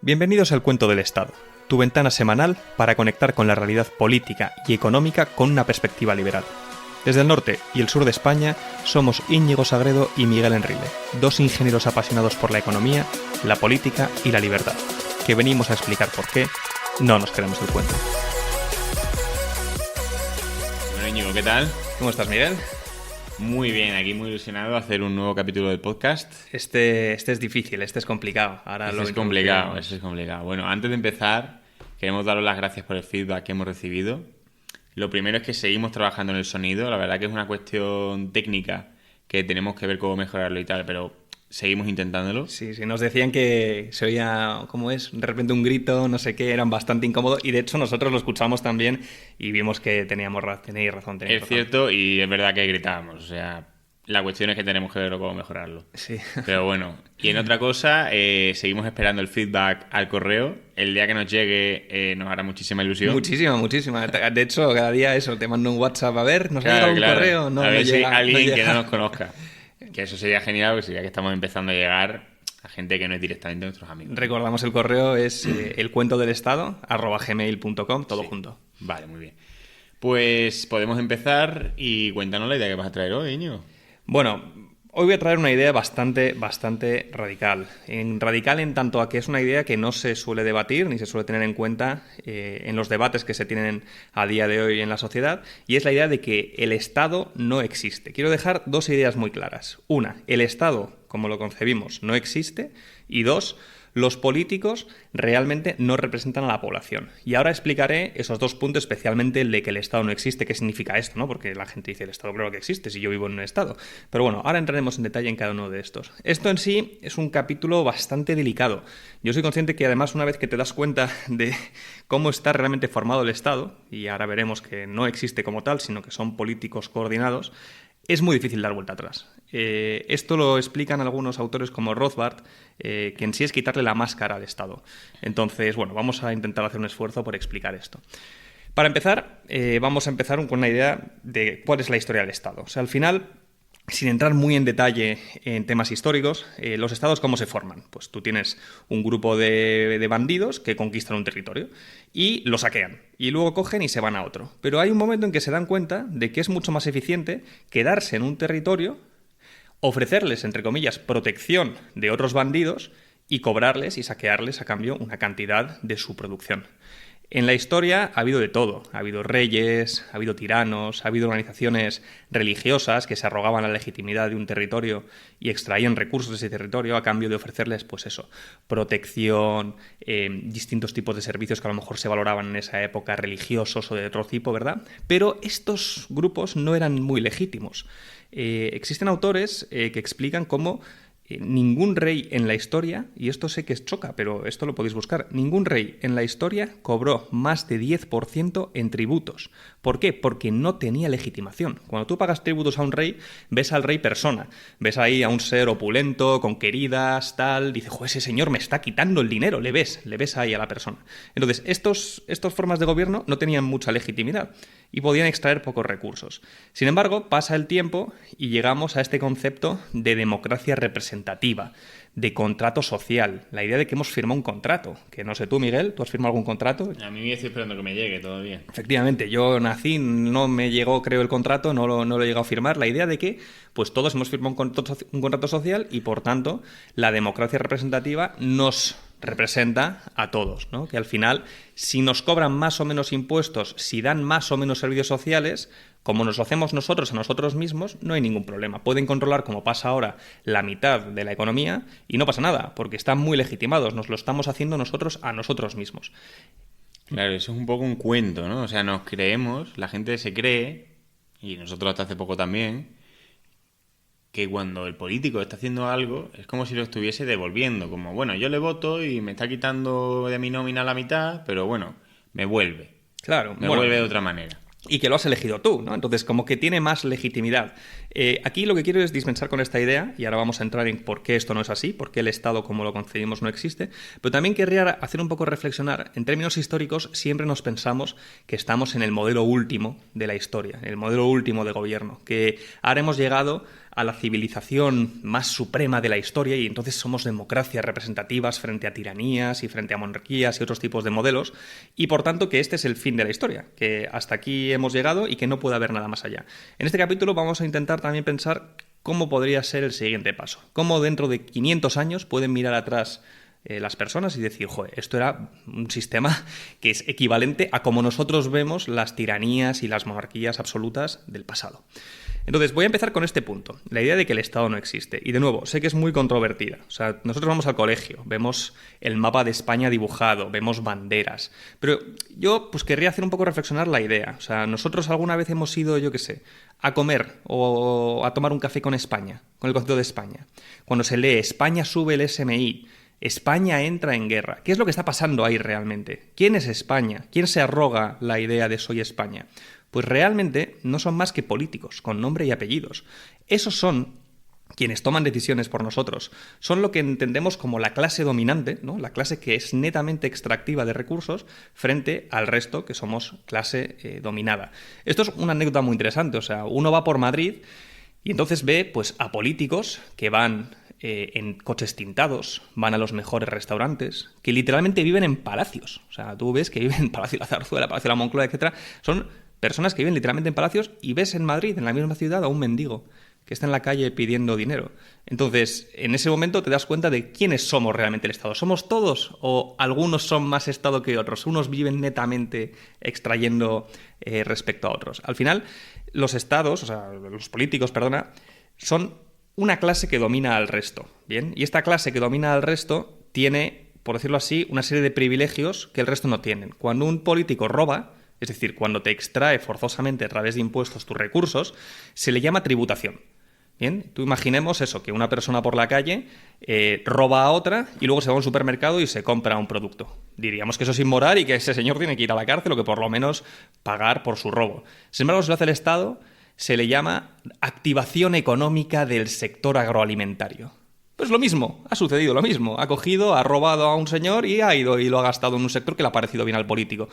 Bienvenidos al Cuento del Estado, tu ventana semanal para conectar con la realidad política y económica con una perspectiva liberal. Desde el norte y el sur de España somos Íñigo Sagredo y Miguel Enrile, dos ingenieros apasionados por la economía, la política y la libertad, que venimos a explicar por qué no nos creemos el cuento. Bueno, Íñigo, ¿qué tal? ¿Cómo estás, Miguel? Muy bien, aquí muy ilusionado de hacer un nuevo capítulo del podcast. Este es difícil, este es complicado. Este es complicado. Bueno, antes de empezar, queremos daros las gracias por el feedback que hemos recibido. Lo primero es que seguimos trabajando en el sonido. La verdad que es una cuestión técnica que tenemos que ver cómo mejorarlo y tal, pero seguimos intentándolo. Sí, nos decían que se oía, ¿cómo es? De repente un grito, no sé qué, eran bastante incómodos y de hecho nosotros lo escuchamos también y vimos que teníais razón. Es cierto y es verdad que gritábamos, o sea, la cuestión es que tenemos que ver cómo mejorarlo. Sí. Pero bueno, y en otra cosa, seguimos esperando el feedback al correo. El día que nos llegue nos hará muchísima ilusión. Muchísima. De hecho, cada día eso, te mando un WhatsApp, a ver, ¿nos ha llegado un correo? No, a ver no si llega, alguien no que llega. no nos conozca. Que eso sería genial, porque sería que estamos empezando a llegar a gente que no es directamente nuestros amigos. Recordamos el correo es elcuentodelestado@gmail.com, todo junto. Vale, muy bien. Pues podemos empezar y cuéntanos la idea que vas a traer hoy, Íñigo. Bueno, hoy voy a traer una idea bastante radical. Radical en tanto a que es una idea que no se suele debatir ni se suele tener en cuenta en los debates que se tienen a día de hoy en la sociedad, y es la idea de que el Estado no existe. Quiero dejar dos ideas muy claras. Una, el Estado, como lo concebimos, no existe, y dos, los políticos realmente no representan a la población. Y ahora explicaré esos dos puntos, especialmente el de que el Estado no existe. ¿Qué significa esto, no? Porque la gente dice, el Estado claro que existe, si yo vivo en un Estado. Pero bueno, ahora entraremos en detalle en cada uno de estos. Esto en sí es un capítulo bastante delicado. Yo soy consciente que además una vez que te das cuenta de cómo está realmente formado el Estado, y ahora veremos que no existe como tal, sino que son políticos coordinados, es muy difícil dar vuelta atrás. Esto lo explican algunos autores como Rothbard, que en sí es quitarle la máscara al Estado. Entonces, bueno, vamos a intentar hacer un esfuerzo por explicar esto. Para empezar, vamos a empezar con una idea de cuál es la historia del Estado. O sea, al final, sin entrar muy en detalle en temas históricos, los estados ¿cómo se forman? Pues tú tienes un grupo de bandidos que conquistan un territorio y lo saquean. Y luego cogen y se van a otro. Pero hay un momento en que se dan cuenta de que es mucho más eficiente quedarse en un territorio, ofrecerles, entre comillas, protección de otros bandidos y cobrarles y saquearles a cambio una cantidad de su producción. En la historia ha habido de todo. Ha habido reyes, ha habido tiranos, ha habido organizaciones religiosas que se arrogaban la legitimidad de un territorio y extraían recursos de ese territorio a cambio de ofrecerles, pues eso, protección, distintos tipos de servicios que a lo mejor se valoraban en esa época, religiosos o de otro tipo, ¿verdad? Pero estos grupos no eran muy legítimos. Existen autores que explican cómo ningún rey en la historia, y esto sé que choca, pero esto lo podéis buscar, ningún rey en la historia cobró más de 10% en tributos. ¿Por qué? Porque no tenía legitimación. Cuando tú pagas tributos a un rey, ves al rey persona, ves ahí a un ser opulento, con queridas, tal, dices, joder, ese señor me está quitando el dinero, le ves ahí a la persona. Entonces, estas formas de gobierno no tenían mucha legitimidad y podían extraer pocos recursos. Sin embargo, pasa el tiempo y llegamos a este concepto de democracia representativa, de contrato social, la idea de que hemos firmado un contrato, que no sé tú, Miguel, ¿tú has firmado algún contrato? A mí estoy esperando que me llegue todavía. Efectivamente, yo nací, no me llegó, creo, el contrato, no lo he llegado a firmar, la idea de que pues todos hemos firmado un contrato social y, por tanto, la democracia representativa nos representa a todos, ¿no? Que al final, si nos cobran más o menos impuestos, si dan más o menos servicios sociales, como nos lo hacemos nosotros a nosotros mismos, no hay ningún problema. Pueden controlar, como pasa ahora, la mitad de la economía y no pasa nada, porque están muy legitimados, nos lo estamos haciendo nosotros a nosotros mismos. Claro, eso es un poco un cuento, ¿no? O sea, nos creemos, la gente se cree, y nosotros hasta hace poco también, que cuando el político está haciendo algo es como si lo estuviese devolviendo, como, bueno, yo le voto y me está quitando de mi nómina la mitad, pero bueno, me vuelve. Claro, me vuelve de otra manera. Y que lo has elegido tú, ¿no? Entonces, como que tiene más legitimidad. Aquí lo que quiero es dispensar con esta idea, y ahora vamos a entrar en por qué esto no es así, por qué el Estado como lo concebimos no existe, pero también querría hacer un poco reflexionar. En términos históricos siempre nos pensamos que estamos en el modelo último de la historia, el modelo último de gobierno, que ahora hemos llegado a la civilización más suprema de la historia y entonces somos democracias representativas frente a tiranías y frente a monarquías y otros tipos de modelos, y por tanto que este es el fin de la historia, que hasta aquí hemos llegado y que no puede haber nada más allá. En este capítulo vamos a intentar también pensar cómo podría ser el siguiente paso, cómo dentro de 500 años pueden mirar atrás las personas y decir, joder, esto era un sistema que es equivalente a como nosotros vemos las tiranías y las monarquías absolutas del pasado. Entonces, voy a empezar con este punto, la idea de que el Estado no existe. Y de nuevo, sé que es muy controvertida. O sea, nosotros vamos al colegio, vemos el mapa de España dibujado, vemos banderas. Pero yo pues querría hacer un poco reflexionar la idea. O sea, nosotros alguna vez hemos ido, yo qué sé, a comer o a tomar un café con España, con el concepto de España. Cuando se lee España sube el SMI, España entra en guerra. ¿Qué es lo que está pasando ahí realmente? ¿Quién es España? ¿Quién se arroga la idea de soy España? Pues realmente no son más que políticos, con nombre y apellidos. Esos son quienes toman decisiones por nosotros. Son lo que entendemos como la clase dominante, ¿no? La clase que es netamente extractiva de recursos frente al resto que somos clase dominada. Esto es una anécdota muy interesante. O sea, uno va por Madrid y entonces ve pues, a políticos que van en coches tintados, van a los mejores restaurantes, que literalmente viven en palacios. O sea, tú ves que viven en Palacio de la Zarzuela, Palacio de la Moncloa, etcétera. Son personas que viven literalmente en palacios y ves en Madrid, en la misma ciudad, a un mendigo que está en la calle pidiendo dinero. Entonces, en ese momento te das cuenta de quiénes somos realmente el Estado. ¿Somos todos o algunos son más Estado que otros? Unos viven netamente extrayendo respecto a otros. Al final, los Estados, o sea, los políticos, perdona, son una clase que domina al resto, ¿bien? Y esta clase que domina al resto tiene, por decirlo así, una serie de privilegios que el resto no tienen. Cuando un político roba, es decir, cuando te extrae forzosamente a través de impuestos tus recursos, se le llama tributación. Bien, tú imaginemos eso, que una persona por la calle roba a otra y luego se va a un supermercado y se compra un producto. Diríamos que eso es inmoral y que ese señor tiene que ir a la cárcel o que por lo menos pagar por su robo. Sin embargo, si lo hace el Estado, se le llama activación económica del sector agroalimentario. Pues lo mismo, ha sucedido lo mismo. Ha cogido, ha robado a un señor y ha ido y lo ha gastado en un sector que le ha parecido bien al político.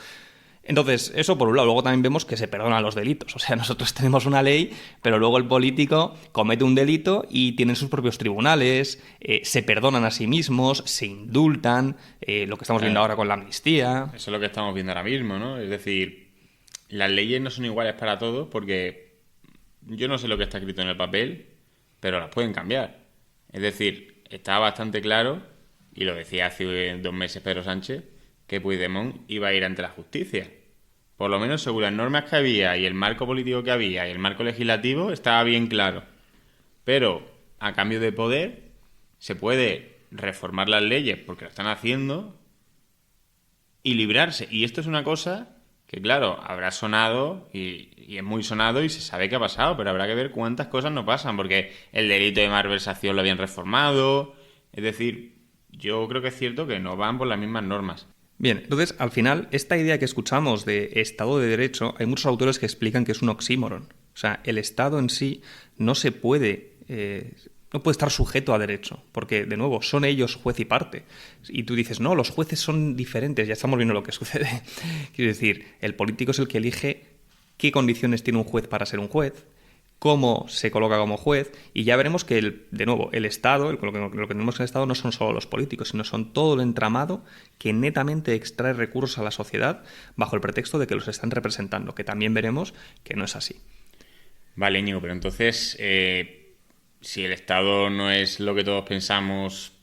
Entonces, eso por un lado. Luego también vemos que se perdonan los delitos. O sea, nosotros tenemos una ley, pero luego el político comete un delito y tienen sus propios tribunales, se perdonan a sí mismos, se indultan, lo que estamos viendo ahora con la amnistía. Eso es lo que estamos viendo ahora mismo, ¿no? Es decir, las leyes no son iguales para todos porque yo no sé lo que está escrito en el papel, pero las pueden cambiar. Es decir, está bastante claro, y lo decía hace 2 meses Pedro Sánchez, que Puigdemont iba a ir ante la justicia. Por lo menos según las normas que había y el marco político que había y el marco legislativo estaba bien claro. Pero a cambio de poder se puede reformar las leyes porque lo están haciendo y librarse. Y esto es una cosa que, claro, habrá sonado y es muy sonado y se sabe qué ha pasado, pero habrá que ver cuántas cosas no pasan porque el delito de malversación lo habían reformado. Es decir, yo creo que es cierto que no van por las mismas normas. Bien, entonces, al final, esta idea que escuchamos de Estado de Derecho, hay muchos autores que explican que es un oxímoron. O sea, el Estado en sí no se puede, no puede estar sujeto a derecho, porque, de nuevo, son ellos juez y parte. Y tú dices, no, los jueces son diferentes, ya estamos viendo lo que sucede. Quiero decir, el político es el que elige qué condiciones tiene un juez para ser un juez, cómo se coloca como juez, y ya veremos que, de nuevo, el Estado, lo que tenemos en el Estado no son solo los políticos, sino son todo el entramado que netamente extrae recursos a la sociedad bajo el pretexto de que los están representando, que también veremos que no es así. Vale, Íñigo, pero entonces, si el Estado no es lo que todos pensamos,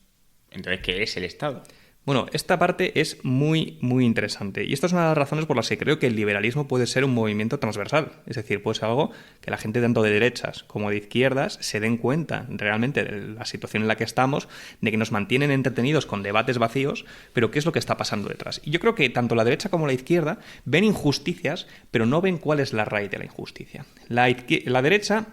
entonces, ¿qué es el Estado? Bueno, esta parte es muy, muy interesante. Y esta es una de las razones por las que creo que el liberalismo puede ser un movimiento transversal. Es decir, puede ser algo que la gente tanto de derechas como de izquierdas se den cuenta realmente de la situación en la que estamos, de que nos mantienen entretenidos con debates vacíos, pero qué es lo que está pasando detrás. Y yo creo que tanto la derecha como la izquierda ven injusticias, pero no ven cuál es la raíz de la injusticia. La derecha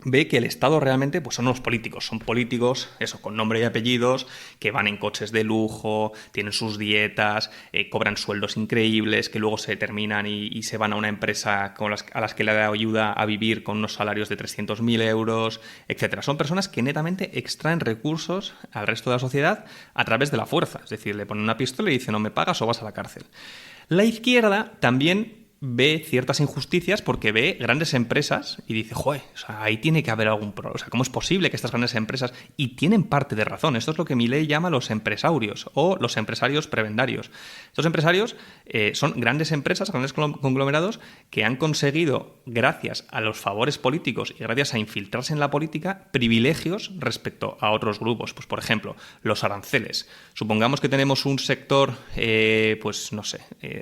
ve que el Estado realmente pues son los políticos. Son políticos, eso, con nombre y apellidos, que van en coches de lujo, tienen sus dietas, cobran sueldos increíbles, que luego se terminan y se van a una empresa a las que le da ayuda a vivir con unos salarios de 300.000 euros, etcétera. Son personas que netamente extraen recursos al resto de la sociedad a través de la fuerza. Es decir, le ponen una pistola y dicen, no me pagas o vas a la cárcel. La izquierda también ve ciertas injusticias porque ve grandes empresas y dice, joder, o sea, ahí tiene que haber algún problema. O sea, ¿cómo es posible que estas grandes empresas, y tienen parte de razón? Esto es lo que Milei llama los empresaurios o los empresarios prebendarios. Estos empresarios son grandes empresas, grandes conglomerados que han conseguido, gracias a los favores políticos y gracias a infiltrarse en la política, privilegios respecto a otros grupos. Pues, por ejemplo, los aranceles. Supongamos que tenemos un sector, pues no sé,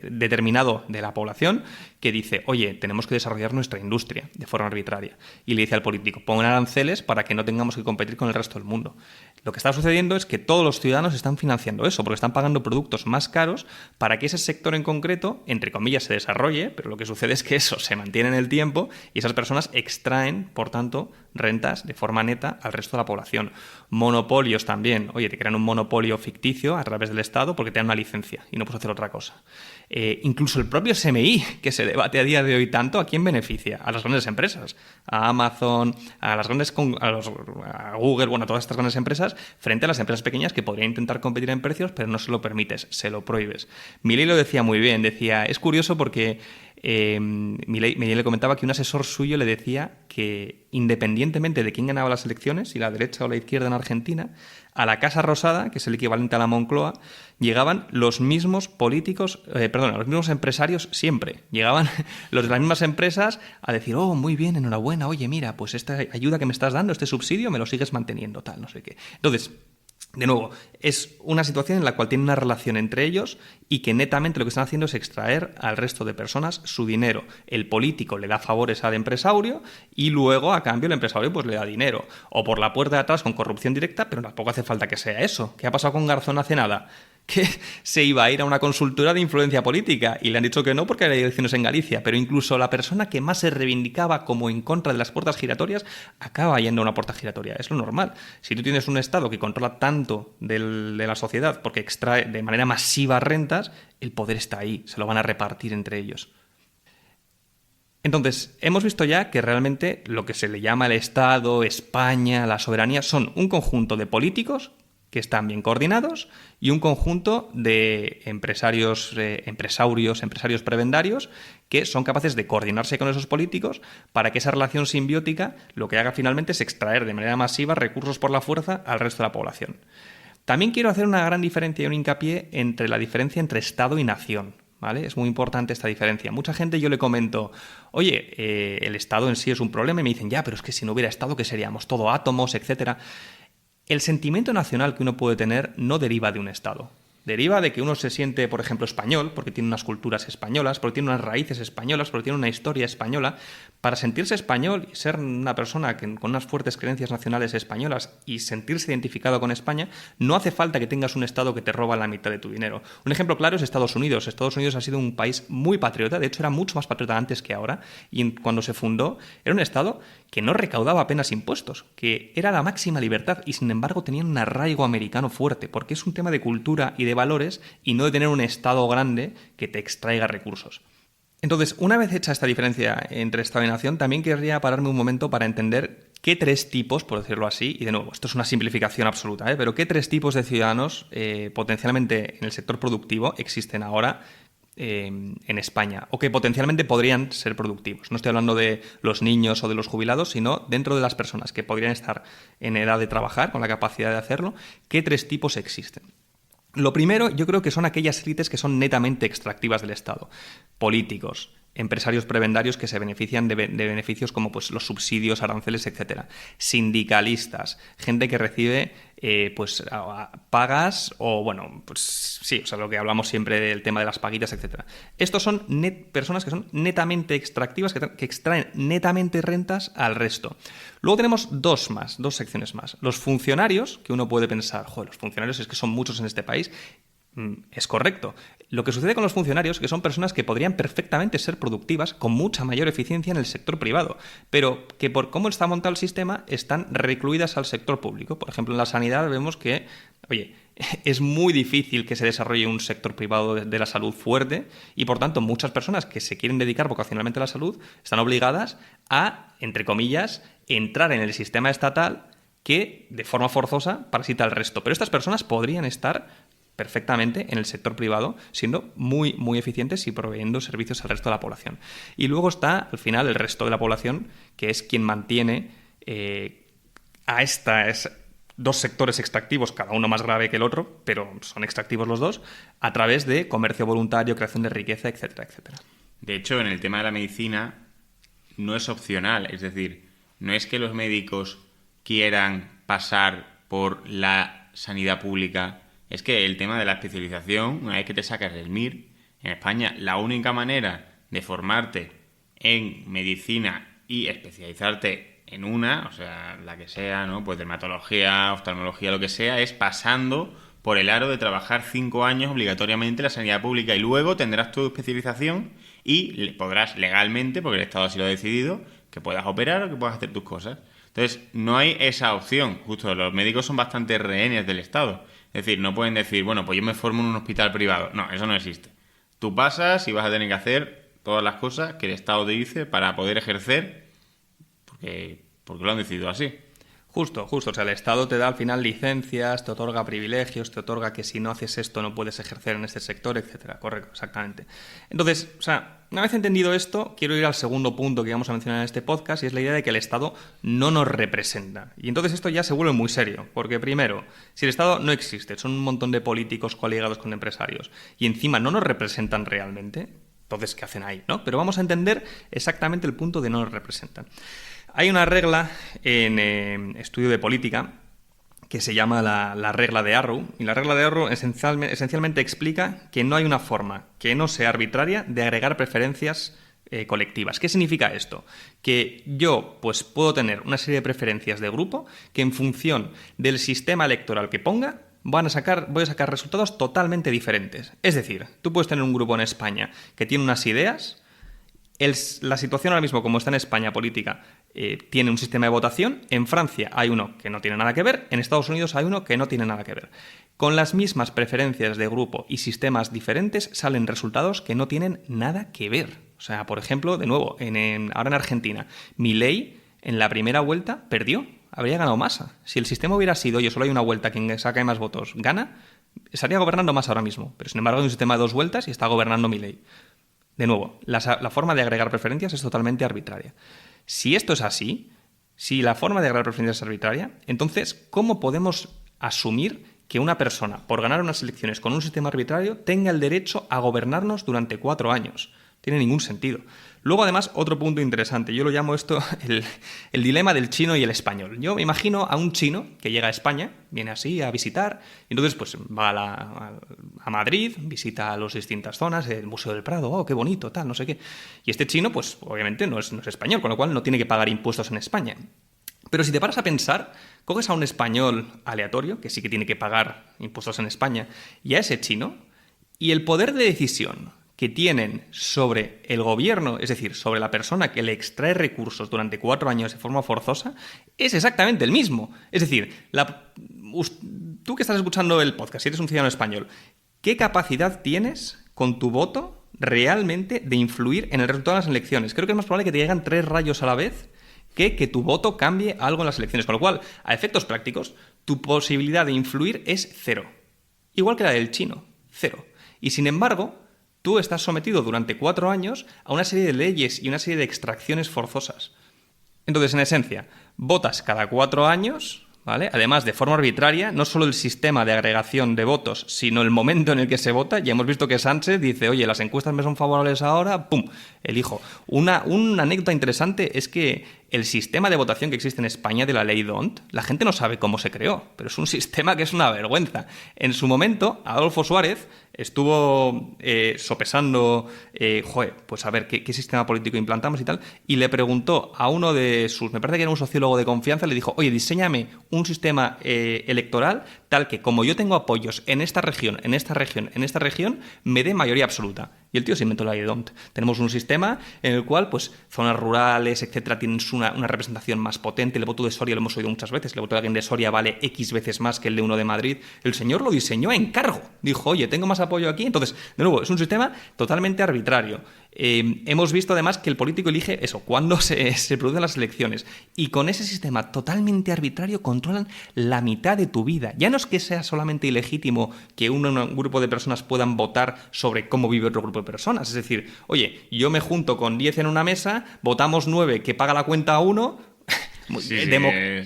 determinado de la población que dice, oye, tenemos que desarrollar nuestra industria de forma arbitraria. Y le dice al político, pon aranceles para que no tengamos que competir con el resto del mundo. Lo que está sucediendo es que todos los ciudadanos están financiando eso, porque están pagando productos más caros para que ese sector en concreto, entre comillas, se desarrolle, pero lo que sucede es que eso se mantiene en el tiempo y esas personas extraen, por tanto, rentas de forma neta al resto de la población. Monopolios también. Oye, te crean un monopolio ficticio a través del Estado porque te dan una licencia y no puedes hacer otra cosa. Incluso el propio SMI, que se debate a día de hoy tanto, ¿a quién beneficia? A las grandes empresas, a Amazon, a Google, bueno, a todas estas grandes empresas, frente a las empresas pequeñas que podrían intentar competir en precios, pero no se lo permites, se lo prohíbes. Milei lo decía muy bien, decía, es curioso porque Milei le comentaba que un asesor suyo le decía que independientemente de quién ganaba las elecciones, si la derecha o la izquierda en Argentina, a la Casa Rosada, que es el equivalente a la Moncloa, llegaban los mismos políticos, los mismos empresarios siempre. Llegaban los de las mismas empresas a decir, oh, muy bien, enhorabuena, oye, mira, pues esta ayuda que me estás dando, este subsidio, me lo sigues manteniendo, tal, no sé qué. Entonces, de nuevo, es una situación en la cual tiene una relación entre ellos y que netamente lo que están haciendo es extraer al resto de personas su dinero. El político le da favores al empresario y luego, a cambio, el empresario pues le da dinero. O por la puerta de atrás con corrupción directa, pero tampoco hace falta que sea eso. ¿Qué ha pasado con Garzón hace nada? Que se iba a ir a una consultora de influencia política y le han dicho que no porque hay elecciones en Galicia, pero incluso la persona que más se reivindicaba como en contra de las puertas giratorias acaba yendo a una puerta giratoria. Es lo normal. Si tú tienes un Estado que controla tanto de la sociedad porque extrae de manera masiva rentas, el poder está ahí, se lo van a repartir entre ellos. Entonces, hemos visto ya que realmente lo que se le llama el Estado, España, la soberanía, son un conjunto de políticos que están bien coordinados y un conjunto de empresarios prebendarios que son capaces de coordinarse con esos políticos para que esa relación simbiótica lo que haga finalmente es extraer de manera masiva recursos por la fuerza al resto de la población. También quiero hacer una gran diferencia y un hincapié entre la diferencia entre Estado y nación, ¿vale? Es muy importante esta diferencia. Mucha gente yo le comento, oye, el Estado en sí es un problema y me dicen, ya, pero es que si no hubiera Estado, ¿qué seríamos? Todo átomos, etcétera. El sentimiento nacional que uno puede tener no deriva de un Estado. Deriva de que uno se siente, por ejemplo, español, porque tiene unas culturas españolas, porque tiene unas raíces españolas, porque tiene una historia española. Para sentirse español y ser una persona con unas fuertes creencias nacionales españolas y sentirse identificado con España, no hace falta que tengas un Estado que te roba la mitad de tu dinero. Un ejemplo claro es Estados Unidos. Estados Unidos ha sido un país muy patriota, de hecho era mucho más patriota antes que ahora, y cuando se fundó era un Estado que no recaudaba apenas impuestos, que era la máxima libertad y sin embargo tenía un arraigo americano fuerte, porque es un tema de cultura y de valores y no de tener un Estado grande que te extraiga recursos. Entonces, una vez hecha esta diferencia entre Estado y nación, también querría pararme un momento para entender qué tres tipos, por decirlo así, y de nuevo, esto es una simplificación absoluta, pero qué tres tipos de ciudadanos potencialmente en el sector productivo existen ahora en España o que potencialmente podrían ser productivos. No estoy hablando de los niños o de los jubilados, sino dentro de las personas que podrían estar en edad de trabajar, con la capacidad de hacerlo, ¿qué tres tipos existen? Lo primero, yo creo que son aquellas élites que son netamente extractivas del Estado. Políticos, empresarios prebendarios que se benefician de beneficios como pues, los subsidios, aranceles, etc. Sindicalistas, gente que recibe pagas o, bueno, pues sí, o sea, lo que hablamos siempre del tema de las paguitas, etc. Estos son personas que son netamente extractivas, que extraen netamente rentas al resto. Luego tenemos dos secciones más. Los funcionarios, que uno puede pensar, joder, los funcionarios es que son muchos en este país. Es correcto. Lo que sucede con los funcionarios es que son personas que podrían perfectamente ser productivas con mucha mayor eficiencia en el sector privado, pero que por cómo está montado el sistema están recluidas al sector público. Por ejemplo, en la sanidad vemos que, oye, es muy difícil que se desarrolle un sector privado de la salud fuerte y, por tanto, muchas personas que se quieren dedicar vocacionalmente a la salud están obligadas a, entre comillas, entrar en el sistema estatal que, de forma forzosa, parasita al resto. Pero estas personas podrían estar perfectamente en el sector privado, siendo muy, muy eficientes y proveyendo servicios al resto de la población. Y luego está, al final, el resto de la población, que es quien mantiene a estas dos sectores extractivos, cada uno más grave que el otro, pero son extractivos los dos, a través de comercio voluntario, creación de riqueza, etcétera, etcétera. De hecho, en el tema de la medicina no es opcional, es decir, no es que los médicos quieran pasar por la sanidad pública. Es que el tema de la especialización, una vez que te sacas el MIR, en España la única manera de formarte en medicina y especializarte en una, o sea, la que sea, ¿no? Pues dermatología, oftalmología, lo que sea, es pasando por el aro de trabajar 5 años obligatoriamente en la sanidad pública y luego tendrás tu especialización y podrás legalmente, porque el Estado así lo ha decidido, que puedas operar o que puedas hacer tus cosas. Entonces, no hay esa opción. Justo, los médicos son bastante rehenes del Estado. Es decir, no pueden decir, bueno, pues yo me formo en un hospital privado. No, eso no existe. Tú pasas y vas a tener que hacer todas las cosas que el Estado te dice para poder ejercer, porque lo han decidido así. Justo. O sea, el Estado te da al final licencias, te otorga privilegios, te otorga que si no haces esto no puedes ejercer en este sector, etcétera. Correcto, exactamente. Entonces, o sea, una vez entendido esto, quiero ir al segundo punto que vamos a mencionar en este podcast y es la idea de que el Estado no nos representa. Y entonces esto ya se vuelve muy serio, porque primero, si el Estado no existe, son un montón de políticos coligados con empresarios y encima no nos representan realmente, entonces, ¿qué hacen ahí, no? Pero vamos a entender exactamente el punto de no nos representan. Hay una regla en estudio de política que se llama la regla de Arrow, y la regla de Arrow esencialmente explica que no hay una forma que no sea arbitraria de agregar preferencias colectivas. ¿Qué significa esto? Que yo pues puedo tener una serie de preferencias de grupo que en función del sistema electoral que ponga voy a sacar resultados totalmente diferentes. Es decir, tú puedes tener un grupo en España que tiene unas ideas. La situación ahora mismo, como está en España política, tiene un sistema de votación. En Francia hay uno que no tiene nada que ver. En Estados Unidos hay uno que no tiene nada que ver. Con las mismas preferencias de grupo y sistemas diferentes salen resultados que no tienen nada que ver. O sea, por ejemplo, de nuevo, ahora en Argentina, Milei en la primera vuelta perdió. Habría ganado Massa. Si el sistema hubiera sido, oye, solo hay una vuelta, quien saca más votos gana, estaría gobernando Massa ahora mismo. Pero sin embargo hay un sistema de 2 vueltas y está gobernando Milei. De nuevo, la forma de agregar preferencias es totalmente arbitraria. Si esto es así, si la forma de agregar preferencias es arbitraria, entonces, ¿cómo podemos asumir que una persona, por ganar unas elecciones con un sistema arbitrario, tenga el derecho a gobernarnos durante 4 años? Tiene ningún sentido. Luego, además, otro punto interesante. Yo lo llamo esto el dilema del chino y el español. Yo me imagino a un chino que llega a España, viene así a visitar, y entonces pues va a Madrid, visita las distintas zonas, el Museo del Prado, oh, qué bonito, tal, no sé qué. Y este chino, pues obviamente no es español, con lo cual no tiene que pagar impuestos en España. Pero si te paras a pensar, coges a un español aleatorio, que sí que tiene que pagar impuestos en España, y a ese chino, y el poder de decisión que tienen sobre el gobierno, es decir, sobre la persona que le extrae recursos durante 4 años de forma forzosa, es exactamente el mismo. Es decir, tú que estás escuchando el podcast, si eres un ciudadano español, ¿qué capacidad tienes con tu voto realmente de influir en el resultado de las elecciones? Creo que es más probable que te lleguen 3 rayos a la vez que tu voto cambie algo en las elecciones. Con lo cual, a efectos prácticos, tu posibilidad de influir es 0. Igual que la del chino, 0. Y sin embargo, tú estás sometido durante 4 años a una serie de leyes y una serie de extracciones forzosas. Entonces, en esencia, votas cada 4 años, ¿vale? Además, de forma arbitraria, no solo el sistema de agregación de votos, sino el momento en el que se vota. Ya hemos visto que Sánchez dice, oye, las encuestas me son favorables ahora, ¡pum!, elijo. Una anécdota interesante es que el sistema de votación que existe en España de la ley DONT, la gente no sabe cómo se creó, pero es un sistema que es una vergüenza. En su momento, Adolfo Suárez estuvo sopesando, pues a ver qué sistema político implantamos y tal, y le preguntó a uno de sus, me parece que era un sociólogo de confianza, le dijo, oye, diséñame un sistema electoral tal que como yo tengo apoyos en esta región, en esta región, en esta región, me dé mayoría absoluta. Y el tío se inventó la idea. Tenemos un sistema en el cual, pues, zonas rurales, etcétera, tienen una representación más potente. El voto de Soria lo hemos oído muchas veces. El voto de alguien de Soria vale X veces más que el de uno de Madrid. El señor lo diseñó a encargo. Dijo, oye, tengo más apoyo aquí. Entonces, de nuevo, es un sistema totalmente arbitrario. Hemos visto además que el político elige eso, cuando se producen las elecciones. Y con ese sistema totalmente arbitrario controlan la mitad de tu vida. Ya no es que sea solamente ilegítimo que un grupo de personas puedan votar sobre cómo vive otro grupo de personas. Es decir, oye, yo me junto con 10 en una mesa, votamos 9 que paga la cuenta a 1... Sí,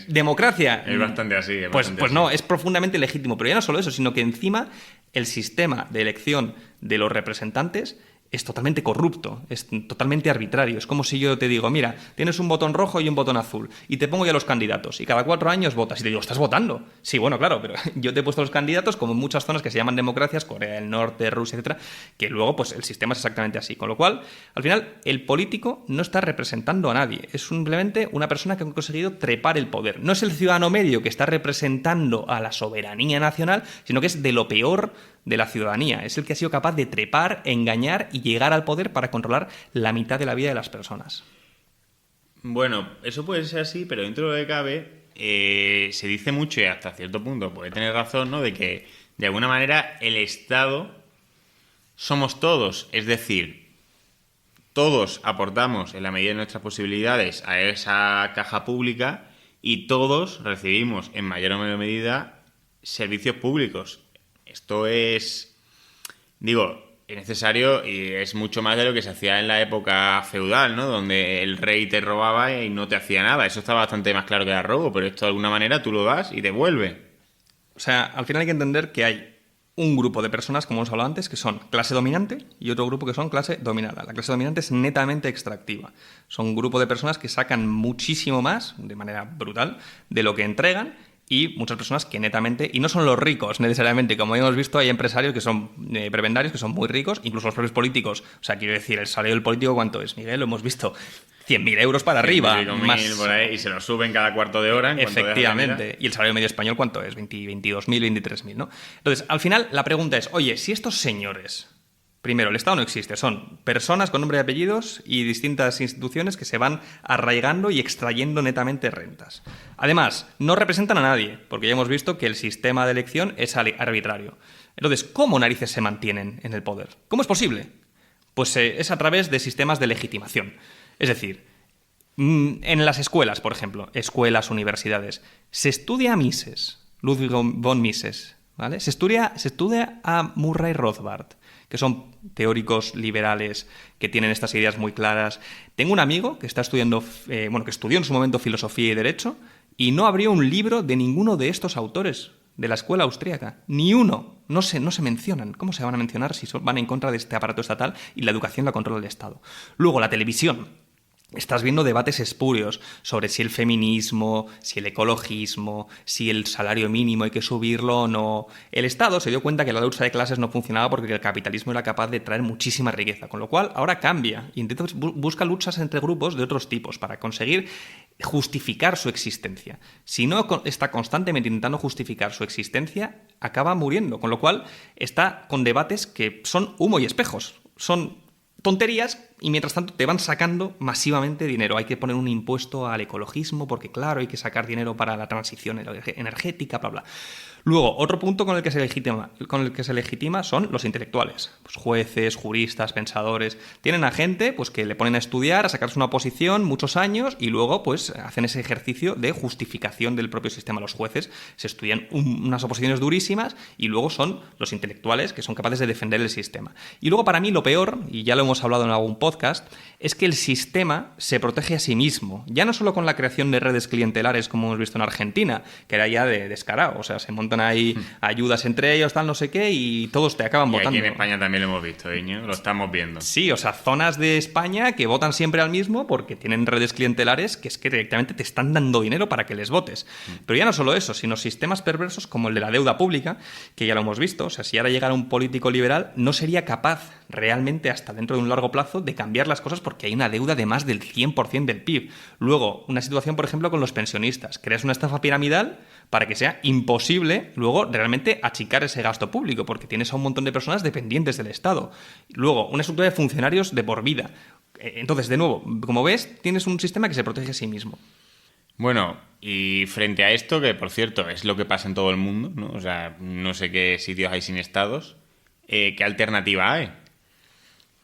democracia. Es bastante así. Pues no, es profundamente legítimo. Pero ya no solo eso, sino que encima el sistema de elección de los representantes es totalmente corrupto, es totalmente arbitrario. Es como si yo te digo, mira, tienes un botón rojo y un botón azul, y te pongo ya los candidatos, y cada 4 años votas. Y te digo, ¿estás votando? Sí, bueno, claro, pero yo te he puesto los candidatos como en muchas zonas que se llaman democracias, Corea del Norte, Rusia, etcétera, que luego pues el sistema es exactamente así. Con lo cual, al final, el político no está representando a nadie. Es simplemente una persona que ha conseguido trepar el poder. No es el ciudadano medio que está representando a la soberanía nacional, sino que es de lo peor de la ciudadanía. Es el que ha sido capaz de trepar, engañar y llegar al poder para controlar la mitad de la vida de las personas. Bueno, eso puede ser así, pero dentro de lo que cabe, se dice mucho y hasta cierto punto puede tener razón, ¿no? De que, de alguna manera, el Estado somos todos. Es decir, todos aportamos en la medida de nuestras posibilidades a esa caja pública y todos recibimos en mayor o menor medida servicios públicos. Esto es, es necesario y es mucho más de lo que se hacía en la época feudal, ¿no? Donde el rey te robaba y no te hacía nada. Eso está bastante más claro que era robo, pero esto de alguna manera tú lo das y devuelve. O sea, al final hay que entender que hay un grupo de personas, como hemos hablado antes, que son clase dominante y otro grupo que son clase dominada. La clase dominante es netamente extractiva. Son un grupo de personas que sacan muchísimo más, de manera brutal, de lo que entregan. Y muchas personas que netamente, y no son los ricos necesariamente, como hemos visto, hay empresarios que son prebendarios, que son muy ricos, incluso los propios políticos. O sea, quiero decir, el salario del político, ¿cuánto es, Miguel? Lo hemos visto, 100.000 euros para arriba. Más por ahí, y se lo suben cada cuarto de hora. Efectivamente. Y el salario medio español, ¿cuánto es? 22.000, 23.000, ¿no? Entonces, al final, la pregunta es, oye, si estos señores... Primero, el Estado no existe, son personas con nombre y apellidos y distintas instituciones que se van arraigando y extrayendo netamente rentas. Además, no representan a nadie, porque ya hemos visto que el sistema de elección es arbitrario. Entonces, ¿cómo narices se mantienen en el poder? ¿Cómo es posible? Pues es a través de sistemas de legitimación. Es decir, en las escuelas, por ejemplo, escuelas, universidades, se estudia a Mises, Ludwig von Mises, ¿vale? Se estudia a Murray Rothbard, que son teóricos liberales que tienen estas ideas muy claras. Tengo un amigo que está estudiando, que estudió en su momento filosofía y derecho y no abrió un libro de ninguno de estos autores de la escuela austríaca. Ni uno. No se mencionan. ¿Cómo se van a mencionar si van en contra de este aparato estatal y la educación la controla el Estado? Luego, la televisión. Estás viendo debates espurios sobre si el feminismo, si el ecologismo, si el salario mínimo hay que subirlo o no. El Estado se dio cuenta que la lucha de clases no funcionaba porque el capitalismo era capaz de traer muchísima riqueza, con lo cual ahora cambia y entonces busca luchas entre grupos de otros tipos para conseguir justificar su existencia. Si no está constantemente intentando justificar su existencia, acaba muriendo, con lo cual está con debates que son humo y espejos. Son tonterías y mientras tanto te van sacando masivamente dinero. Hay que poner un impuesto al ecologismo porque, claro, hay que sacar dinero para la transición energética, bla, bla. Luego, otro punto con el que se legitima son los intelectuales. Pues jueces, juristas, pensadores. Tienen a gente pues, que le ponen a estudiar, a sacarse una oposición muchos años y luego pues, hacen ese ejercicio de justificación del propio sistema. Los jueces se estudian unas oposiciones durísimas y luego son los intelectuales que son capaces de defender el sistema. Y luego, para mí, lo peor, y ya lo hemos hablado en algún podcast, podcast, es que el sistema se protege a sí mismo. Ya no solo con la creación de redes clientelares como hemos visto en Argentina, que era ya de descarado. O sea, se montan ahí ayudas entre ellos, tal, no sé qué, y todos te acaban votando. Y aquí en España también lo hemos visto, Iñigo, lo estamos viendo. Sí, o sea, zonas de España que votan siempre al mismo porque tienen redes clientelares que es que directamente te están dando dinero para que les votes. Pero ya no solo eso, sino sistemas perversos como el de la deuda pública, que ya lo hemos visto. O sea, si ahora llegara un político liberal, no sería capaz realmente hasta dentro de un largo plazo de cambiar las cosas porque hay una deuda de más del 100% del PIB. Luego, una situación, por ejemplo, con los pensionistas. Creas una estafa piramidal para que sea imposible luego realmente achicar ese gasto público porque tienes a un montón de personas dependientes del Estado. Luego, una estructura de funcionarios de por vida. Entonces, de nuevo, como ves, tienes un sistema que se protege a sí mismo. Bueno, y frente a esto, que por cierto es lo que pasa en todo el mundo, ¿no? O sea, no sé qué sitios hay sin estados, ¿qué alternativa hay?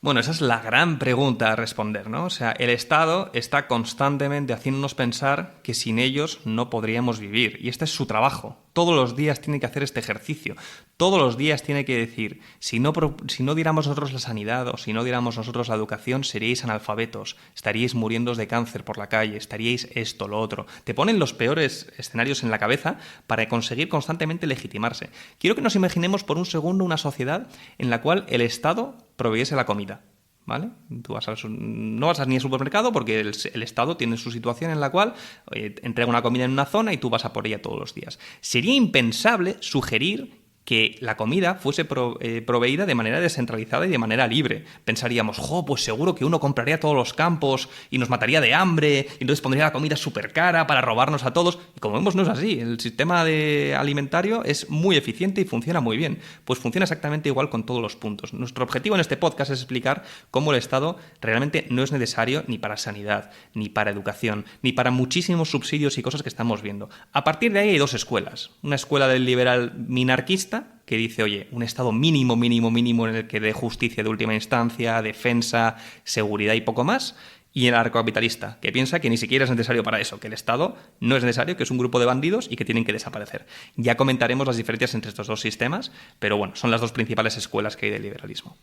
Bueno, esa es la gran pregunta a responder, ¿no? O sea, el Estado está constantemente haciéndonos pensar que sin ellos no podríamos vivir. Y este es su trabajo. Todos los días tiene que hacer este ejercicio. Todos los días tiene que decir, si no diéramos nosotros la sanidad o si no diéramos nosotros la educación, seríais analfabetos, estaríais muriendo de cáncer por la calle, estaríais esto, lo otro. Te ponen los peores escenarios en la cabeza para conseguir constantemente legitimarse. Quiero que nos imaginemos por un segundo una sociedad en la cual el Estado proveyese la comida. ¿Vale? Tú no vas ni al supermercado porque el Estado tiene su situación en la cual entrega una comida en una zona y tú vas a por ella todos los días. Sería impensable sugerir que la comida fuese proveída de manera descentralizada y de manera libre. Pensaríamos, pues seguro que uno compraría todos los campos y nos mataría de hambre, y entonces pondría la comida súper cara para robarnos a todos. Y como vemos, no es así. El sistema alimentario es muy eficiente y funciona muy bien. Pues funciona exactamente igual con todos los puntos. Nuestro objetivo en este podcast es explicar cómo el Estado realmente no es necesario ni para sanidad, ni para educación, ni para muchísimos subsidios y cosas que estamos viendo. A partir de ahí hay dos escuelas. Una escuela del liberal minarquista, que dice, oye, un Estado mínimo en el que dé justicia de última instancia, defensa, seguridad y poco más, y el anarcocapitalista, que piensa que ni siquiera es necesario para eso, que el Estado no es necesario, que es un grupo de bandidos y que tienen que desaparecer. Ya comentaremos las diferencias entre estos dos sistemas, pero bueno, son las dos principales escuelas que hay del liberalismo.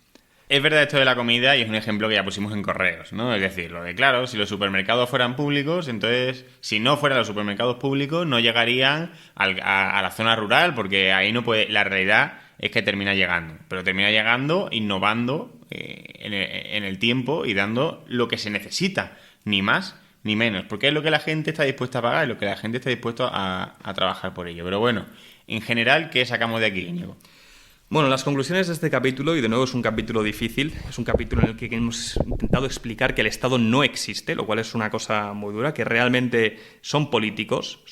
Es verdad esto de la comida y es un ejemplo que ya pusimos en Correos, ¿no? Es decir, lo de claro, si los supermercados fueran públicos, entonces, si no fueran los supermercados públicos, no llegarían a la zona rural, porque ahí no puede. La realidad es que termina llegando, pero termina llegando innovando en el tiempo y dando lo que se necesita, ni más ni menos, porque es lo que la gente está dispuesta a pagar, es lo que la gente está dispuesta a trabajar por ello. Pero bueno, en general, ¿qué sacamos de aquí, Íñigo? Bueno, las conclusiones de este capítulo, y de nuevo es un capítulo difícil, es un capítulo en el que hemos intentado explicar que el Estado no existe, lo cual es una cosa muy dura, que realmente son políticos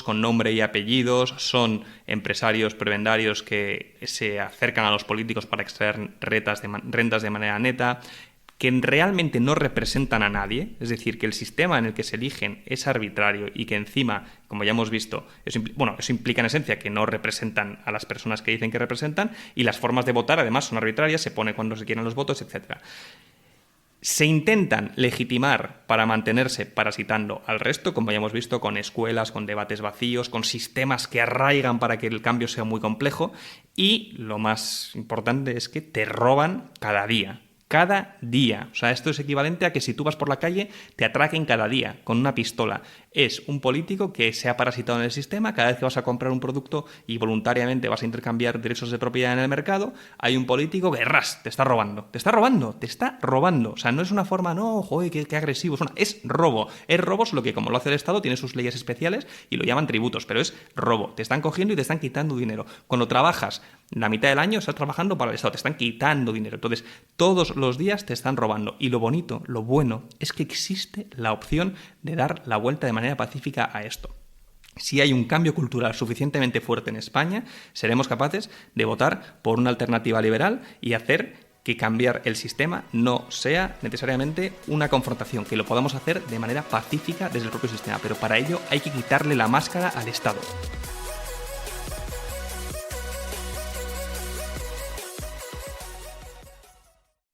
con nombre y apellidos, son empresarios prebendarios que se acercan a los políticos para extraer rentas de manera neta, que realmente no representan a nadie, es decir, que el sistema en el que se eligen es arbitrario y que encima, como ya hemos visto, eso implica en esencia que no representan a las personas que dicen que representan, y las formas de votar además son arbitrarias, se pone cuando se quieren los votos, etc. Se intentan legitimar para mantenerse parasitando al resto, como ya hemos visto, con escuelas, con debates vacíos, con sistemas que arraigan para que el cambio sea muy complejo, y lo más importante es que te roban cada día. Cada día. O sea, esto es equivalente a que si tú vas por la calle, te atraquen cada día con una pistola. Es un político que se ha parasitado en el sistema. Cada vez que vas a comprar un producto y voluntariamente vas a intercambiar derechos de propiedad en el mercado, hay un político que te está robando. Te está robando. O sea, no es una forma, no, joder, qué agresivo. Es robo. Es robo, solo que como lo hace el Estado, tiene sus leyes especiales y lo llaman tributos, pero es robo. Te están cogiendo y te están quitando dinero. Cuando trabajas la mitad del año, estás trabajando para el Estado, te están quitando dinero. Entonces, todos los días te están robando. Y lo bonito, lo bueno, es que existe la opción de dar la vuelta de manera pacífica a esto. Si hay un cambio cultural suficientemente fuerte en España, seremos capaces de votar por una alternativa liberal y hacer que cambiar el sistema no sea necesariamente una confrontación, que lo podamos hacer de manera pacífica desde el propio sistema. Pero para ello hay que quitarle la máscara al Estado.